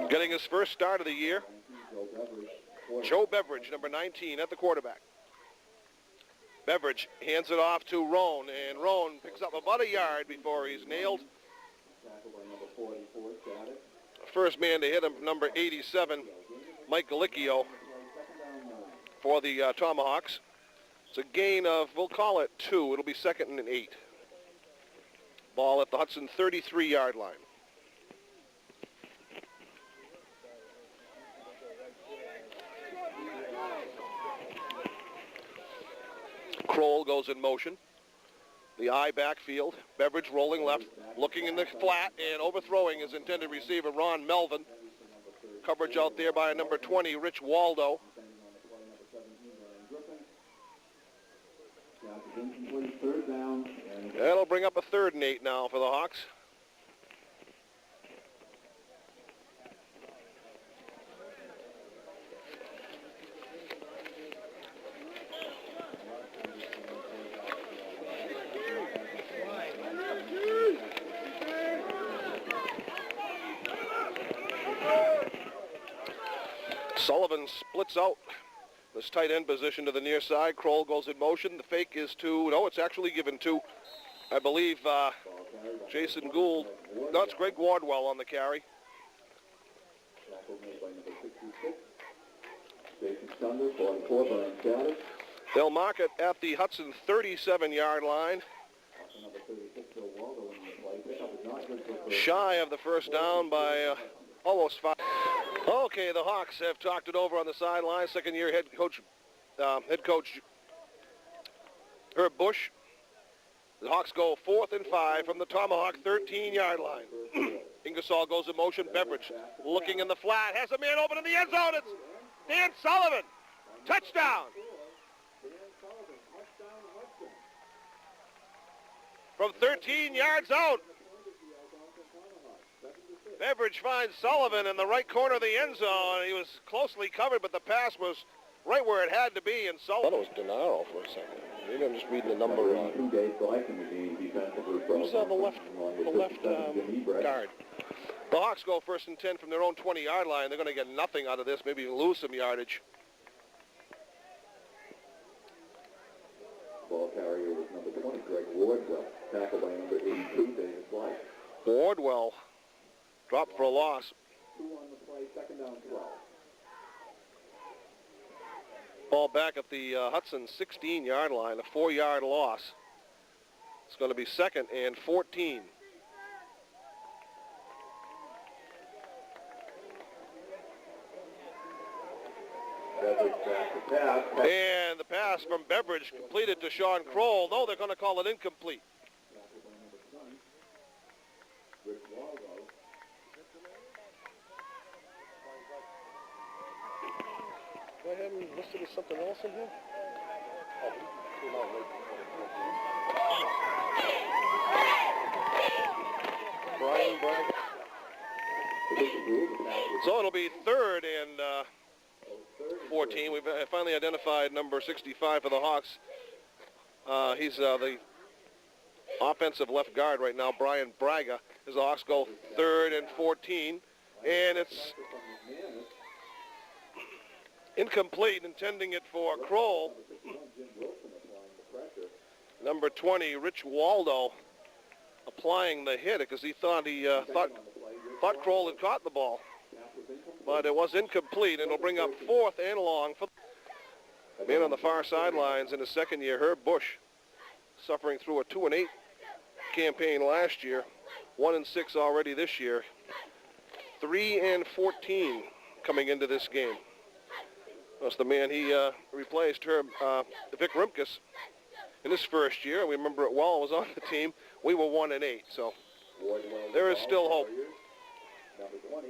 Getting his first start of the year, Joe Beveridge, number 19, at the quarterback. Beveridge hands it off to Roan, and Roan picks up about a yard before he's nailed. First man to hit him, number 87, Mike Galicchio, for the Tomahawks. It's a gain of, we'll call it 2. It'll be 2nd and 8. Ball at the Hudson 33-yard line. Kroll goes in motion. The eye backfield. Beveridge rolling left, looking in the flat, and overthrowing his intended receiver, Ron Melvin. Coverage out there by number 20, Rich Waldo. That'll bring up a 3rd and 8 now for the Hawks. Sullivan splits out this tight end position to the near side. Kroll goes in motion. The fake is to, no, it's actually given to, I believe, Jason Gould. No, it's Greg Wardwell on the carry. They'll mark it at the Hudson 37-yard line. Shy of the first down by almost 5. Okay, the Hawks have talked it over on the sideline. Second-year head coach Herb Bush. The Hawks go 4th and 5 from the Tomahawk 13-yard line. Ingersoll goes in motion. Beveridge looking in the flat. Has a man open in the end zone. It's Dan Sullivan. Touchdown. From 13 yards out. Beveridge finds Sullivan in the right corner of the end zone. He was closely covered, but the pass was right where it had to be, and Sullivan. I thought it was Denaro for a second. Maybe I'm just reading the number wrong. Who's on the left guard? The Hawks go 1st and 10 from their own 20-yard line. They're going to get nothing out of this, maybe lose some yardage. Ball carrier was number 20, Greg Wardwell. Tackled by number 82, David White. Wardwell dropped for a loss. 2 on the play, 2nd down 12. Ball back at the Hudson 16-yard line, a 4-yard loss. It's going to be 2nd and 14. And the pass from Beveridge completed to Sean Kroll. No, they're going to call it incomplete. Do I have him listed as something else in here? Brian Braga. So it'll be 3rd and 14. We've finally identified number 65 for the Hawks. He's the offensive left guard right now, Brian Braga, as the Hawks go 3rd and 14. And it's incomplete, intending it for Kroll. Number 20, Rich Waldo, applying the hit because he thought thought Kroll had caught the ball. But it was incomplete, and it'll bring up 4th and long. For the man on the far sidelines in his 2nd year, Herb Bush, suffering through a 2-8 campaign last year, 1-6 already this year, 3 and 14 coming into this game. That's the man he replaced, Vic Rimkus, in his first year. We remember it well. Was on the team. We were 1-8, so there is still hope. Number 20.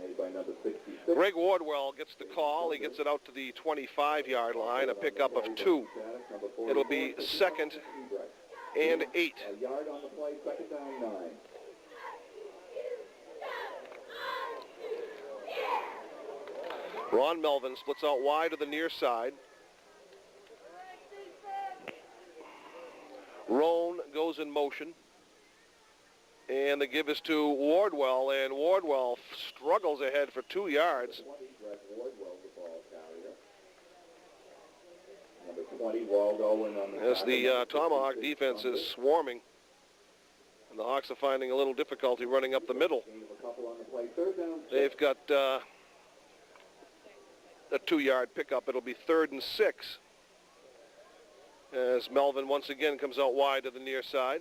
Made by number 66. Greg Wardwell gets the call. He gets it out to the 25-yard line, a pickup of 2. It'll be 2nd and 8. A yard on the play, 2nd down 9. Ron Melvin splits out wide to the near side. Roan goes in motion. And the give is to Wardwell, and Wardwell struggles ahead for 2 yards. 20, Greg Wardwell, the ball carrier. Number 20, Waldo, and on the As the Tomahawk defense is swarming, and the Hawks are finding a little difficulty running up the middle. a couple on the play. Third down. They've got a 2-yard pickup. It'll be 3rd and 6. As Melvin once again comes out wide to the near side.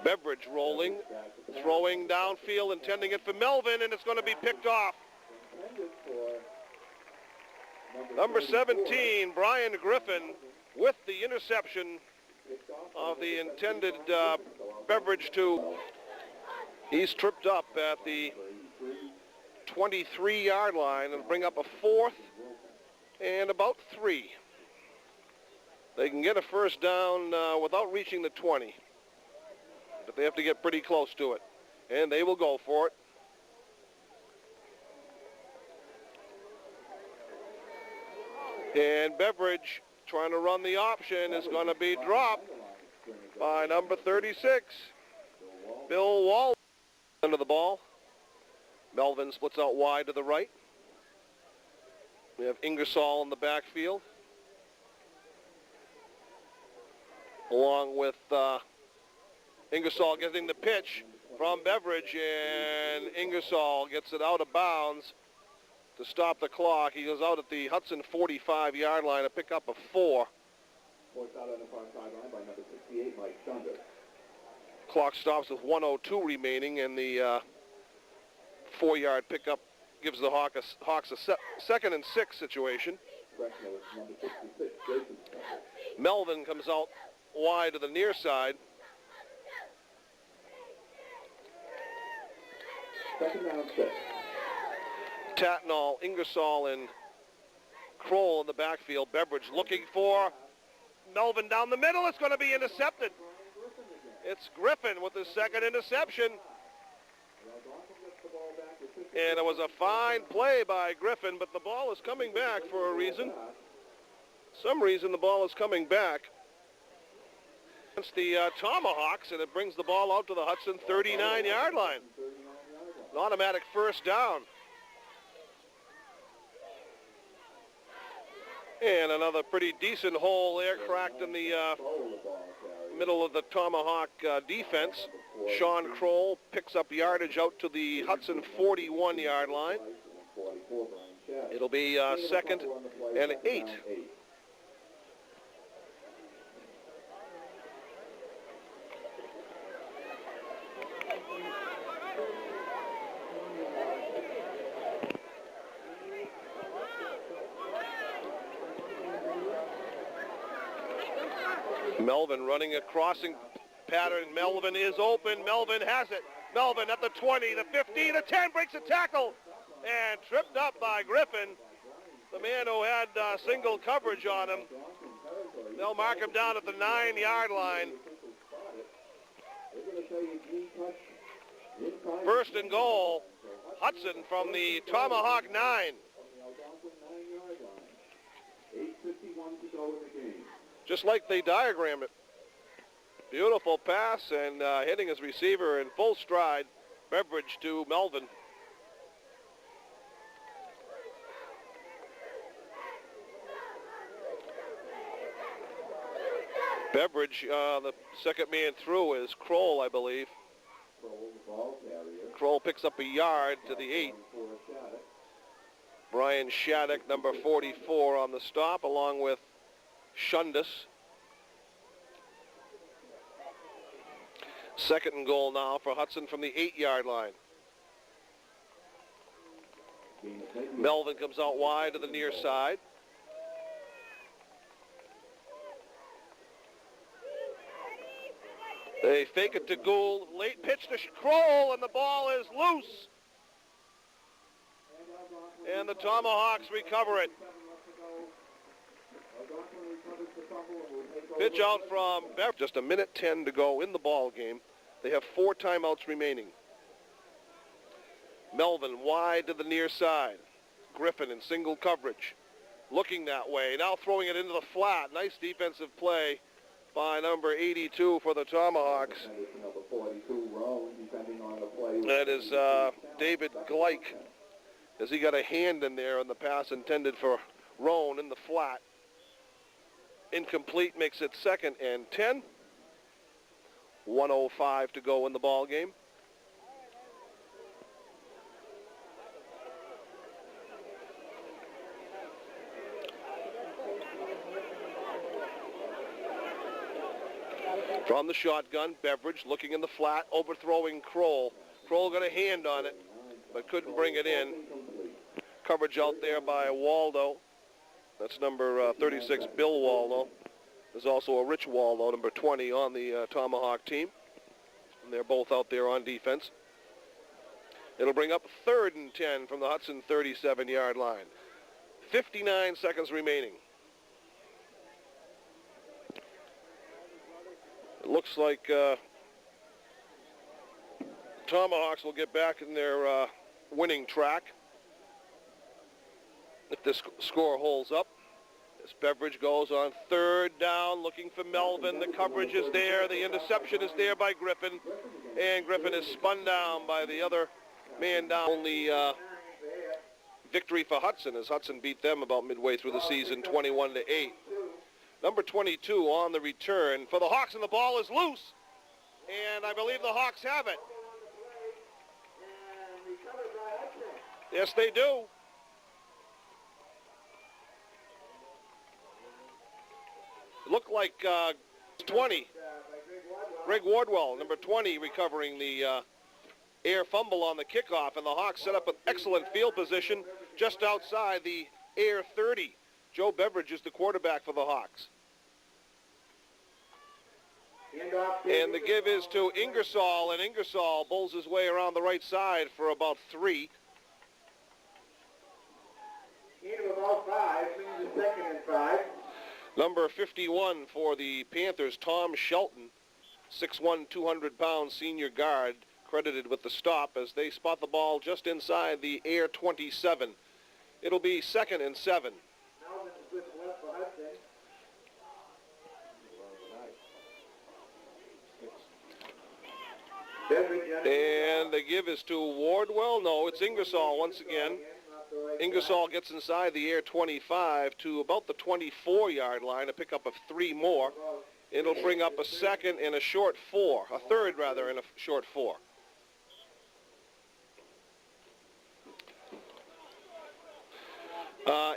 Beveridge rolling, throwing downfield, intending it for Melvin, and it's going to be picked off. Number 17, Brian Griffin, with the interception of the intended Beveridge to. He's tripped up at the 23-yard line and bring up a 4th and about 3. They can get a first down without reaching the 20. But they have to get pretty close to it. And they will go for it. And Beveridge, trying to run the option, is going to be dropped by number 36, Bill Wall. Under the ball. Melvin splits out wide to the right. We have Ingersoll in the backfield, along with Ingersoll getting the pitch from Beveridge, and Ingersoll gets it out of bounds to stop the clock. He goes out at the Hudson 45-yard line to pick up a 4. Forced out on the far sideline by number 68, Mike Thunder. Clock stops with 1:02 remaining, and the 4-yard pickup gives the Hawks a 2nd and 6 situation. Freshman with number 66, Jason Thunder. Melvin comes out wide to the near side. 2nd down, 6. Tatnall, Ingersoll, and Kroll in the backfield. Beveridge looking for Melvin down the middle. It's going to be intercepted. It's Griffin with his 2nd interception. And it was a fine play by Griffin, but the ball is coming back for a reason. Some reason the ball is coming back. It's the Tomahawks, and it brings the ball out to the Hudson 39-yard line. An automatic first down. And another pretty decent hole there cracked in the middle of the Tomahawk defense. Sean Kroll picks up yardage out to the Hudson 41-yard line. It'll be 2nd and 8. Melvin running a crossing pattern. Melvin is open. Melvin has it. Melvin at the 20, the 50, the 10, breaks a tackle, and tripped up by Griffin, the man who had single coverage on him. They'll mark him down at the 9-yard line. 1st and goal. Hudson from the Tomahawk 9. 8:51 to go in the game. Just like they diagrammed it. Beautiful pass, and hitting his receiver in full stride. Beveridge to Melvin. Beveridge, the second man through is Kroll, I believe. Kroll picks up a yard to the 8. Brian Shattuck, number 44, on the stop, along with Shundus. 2nd and goal now for Hudson from the 8-yard line. Melvin comes out wide to the near side. They fake it to Gould. Late pitch to Kroll, and the ball is loose. And the Tomahawks recover it. Pitch out from Beveridge. Just 1:10 to go in the ball game. They have 4 timeouts remaining. Melvin wide to the near side. Griffin in single coverage. looking that way. Now throwing it into the flat. Nice defensive play by number 82 for the Tomahawks. Number 42, Roan, depending on the play. That is David Gleich, as he got a hand in there on the pass intended for Roan in the flat. Incomplete, makes it 2nd and 10. 1:05 to go in the ball game. From the shotgun, Beveridge looking in the flat, overthrowing Kroll. Kroll got a hand on it, but couldn't bring it in. Coverage out there by Waldo. That's number 36, Bill Waldo. There's also a Rich Waldo, number 20, on the Tomahawk team. And they're both out there on defense. It'll bring up 3rd and 10 from the Hudson 37-yard line. 59 seconds remaining. It looks like Tomahawks will get back in their winning track if this score holds up. As Beveridge goes on 3rd down, looking for Melvin. The coverage is there. The interception is there by Griffin. And Griffin is spun down by the other man down. Only victory for Hudson, as Hudson beat them about midway through the season, 21-8. Number 22 on the return for the Hawks, and the ball is loose. And I believe the Hawks have it. Yes, they do. Looked like 20. Greg Wardwell, number 20, recovering the air fumble on the kickoff. And the Hawks set up an excellent field position just outside the air 30. Joe Beveridge is the quarterback for the Hawks. And the give is to Ingersoll, and Ingersoll bowls his way around the right side for about 3. Into about 5, means a 2nd and 5. Number 51 for the Panthers, Tom Shelton, 6'1", 200-pound senior guard, credited with the stop as they spot the ball just inside the air 27. It'll be 2nd and 7. And the give is to Wardwell. No, it's Ingersoll once again. Ingersoll gets inside the air 25 to about the 24-yard line, a pickup of 3 more. It'll bring up a 2nd and a short 4, a 3rd rather, and a short 4.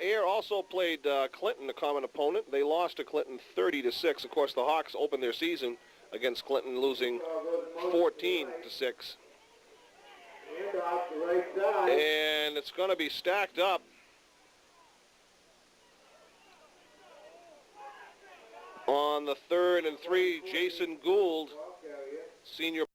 Air also played Clinton, a common opponent. They lost to Clinton 30-6. Of course, the Hawks opened their season against Clinton, losing 14-6. And it's going to be stacked up. On the 3rd and 3, Jason Gould, senior